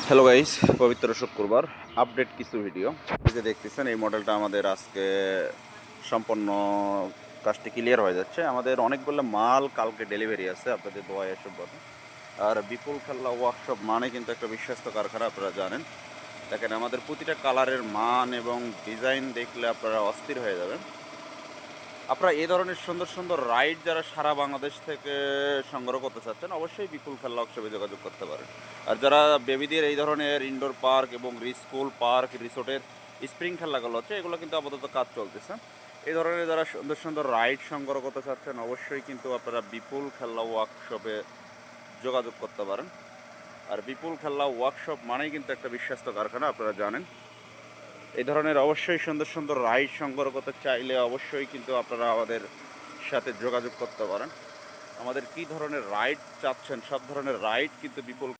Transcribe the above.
Hello guys, পবিত্র শুক্রবার update কিছু ভিডিও। এই যে দেখতেছেন এই মডেলটা আমাদের আজকে সম্পূর্ণ কাজটি ক্লিয়ার হয়ে যাচ্ছে। আমাদের অনেকগুলো মাল কালকে ডেলিভারি আছে, আপনাদের দোয়ায় এসব বলে। আর বিপুল খেলনা ওয়ার্কশপ মানে কিন্তু একটা বিশ্বস্ত কারখানা, আপনারা জানেন। দেখেন আমাদের প্রতিটা কালারের মান এবং ডিজাইন দেখলে আপনারা অস্থির হয়ে যাবেন। আপনারা এই ধরনের সুন্দর সুন্দর রাইড যারা সারা বাংলাদেশ থেকে সংগ্রহ করতে চাচ্ছেন, অবশ্যই বিপুল খেলনা ওয়ার্কশপে যোগাযোগ করতে পারেন। আর যারা বেবিদের এই ধরনের ইনডোর পার্ক এবং স্কুল পার্ক রিসোর্টের স্প্রিং খেলনাগুলো হচ্ছে, এগুলো কিন্তু আপাতত কাজ চলতেছে। এই ধরনের যারা সুন্দর সুন্দর রাইড সংগ্রহ করতে চাচ্ছেন, অবশ্যই কিন্তু আপনারা বিপুল খেলনা ওয়ার্কশপে যোগাযোগ করতে পারেন। আর বিপুল খেলনা ওয়ার্কশপ মানেই কিন্তু একটা বিশ্বস্ত কারখানা, আপনারা জানেন। এই ধরনের অবশ্যই সুন্দর সুন্দর রাইড সংগ্রহ করতে চাইলে অবশ্যই কিন্তু আপনারা আমাদের সাথে যোগাযোগ করতে পারেন। আমাদের কী ধরনের রাইড চাচ্ছেন, সব ধরনের রাইড কিন্তু বিপুল